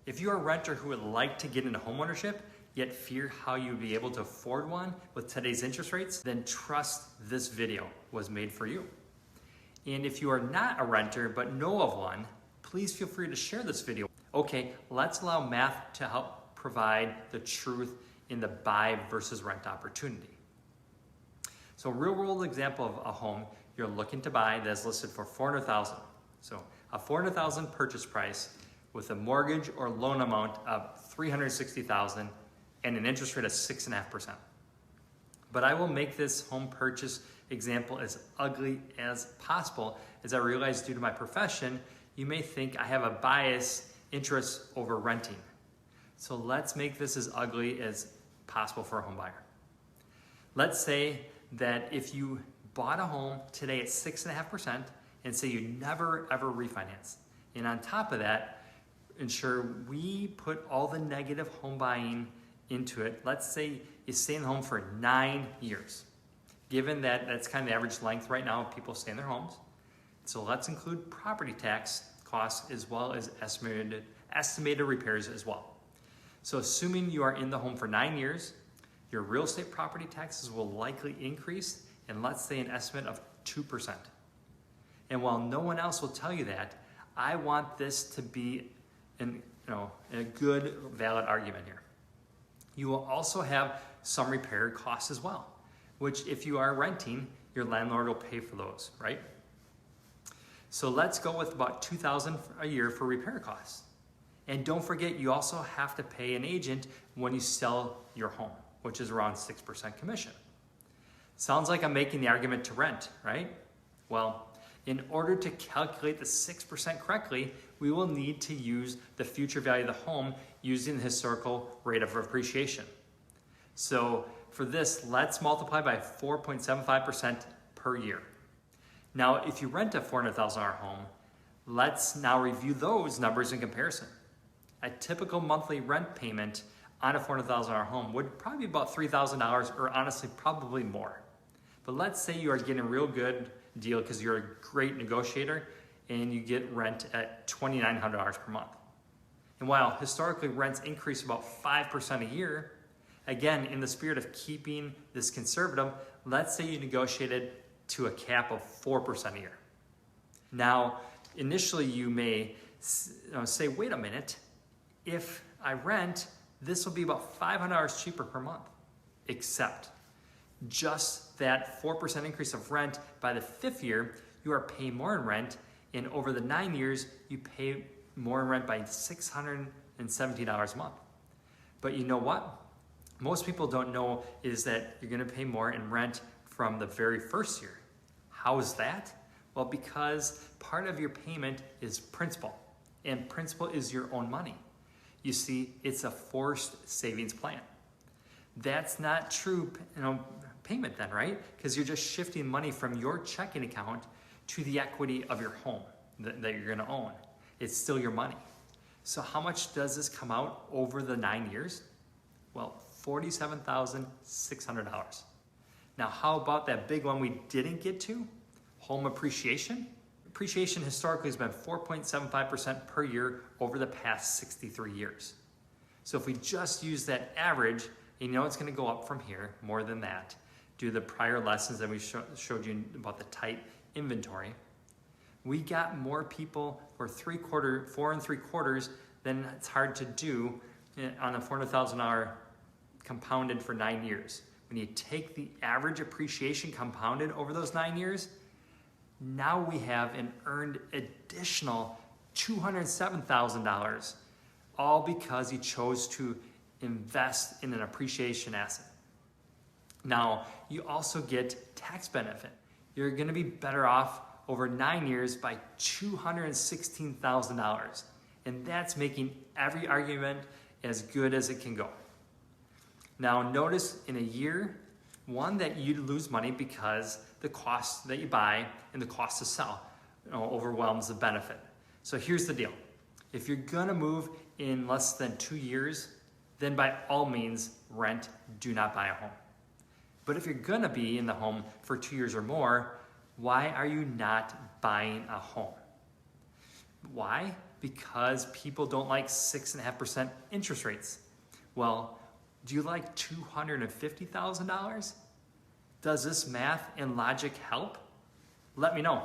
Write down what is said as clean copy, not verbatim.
If you're a renter who would like to get into homeownership, yet fear how you'd be able to afford one with today's interest rates, then trust this video was made for you. And if you are not a renter but know of one, please feel free to share this video. Okay, let's allow math to help provide the truth in the buy versus rent opportunity. So a real world example of a home you're looking to buy that's listed for $400,000. So a $400,000 purchase price with a mortgage or loan amount of $360,000 and an interest rate of 6.5%. But I will make this home purchase example as ugly as possible, as I realize due to my profession, you may think I have a bias interest over renting. So let's make this as ugly as possible for a home buyer. Let's say that if you bought a home today at 6.5% and say you never ever refinance, and on top of that, ensure we put all the negative home buying into it. Let's say you stay in the home for 9 years. Given that that's kind of the average length right now of people stay in their homes. So let's include property tax costs as well as estimated repairs as well. So assuming you are in the home for 9 years, your real estate property taxes will likely increase, and let's say an estimate of 2%. And while no one else will tell you that, I want this to be a good, valid argument here. You will also have some repair costs as well, which if you are renting, your landlord will pay for those, right? So let's go with about $2,000 a year for repair costs. And don't forget, you also have to pay an agent when you sell your home, which is around 6% commission. Sounds like I'm making the argument to rent, right? Well, in order to calculate the 6% correctly, we will need to use the future value of the home using the historical rate of appreciation. So for this, let's multiply by 4.75% per year. Now, if you rent a $400,000 home, let's now review those numbers in comparison. A typical monthly rent payment on a $400,000 home would probably be about $3,000, or honestly, probably more. But let's say you are getting a real good deal because you're a great negotiator and you get rent at $2,900 per month. And while historically rents increase about 5% a year, again, in the spirit of keeping this conservative, let's say you negotiated to a cap of 4% a year. Now, initially you may say, wait a minute, if I rent, this will be about $500 cheaper per month, except just that 4% increase of rent by the 5th year, you are paying more in rent, and over the 9 years, you pay more in rent by $670 a month. But you know what? Most people don't know is that you're gonna pay more in rent from the very first year. How is that? Well, because part of your payment is principal, and principal is your own money. You see, it's a forced savings plan. That's not true payment then, right? Because you're just shifting money from your checking account to the equity of your home that you're gonna own. It's still your money. So how much does this come out over the 9 years? Well, $47,600. Now, how about that big one we didn't get to? Home appreciation. Appreciation historically has been 4.75% per year over the past 63 years. So if we just use that average, you know it's gonna go up from here, more than that, due to the prior lessons that we showed you about the tight inventory. We got more people for 4 3/4 than it's hard to do on a $400,000 compounded for 9 years. When you take the average appreciation compounded over those 9 years, now we have an earned additional $207,000, all because you chose to invest in an appreciation asset. Now, you also get tax benefit. You're gonna be better off over 9 years by $216,000. And that's making every argument as good as it can go. Now notice in a year, one, that you lose money because the cost that you buy and the cost to sell overwhelms the benefit. So here's the deal. If you're gonna move in less than 2 years, then by all means, rent, do not buy a home. But if you're gonna be in the home for 2 years or more, why are you not buying a home? Why? because people don't like 6.5% interest rates. Well, do you like $250,000? Does this math and logic help? Let me know.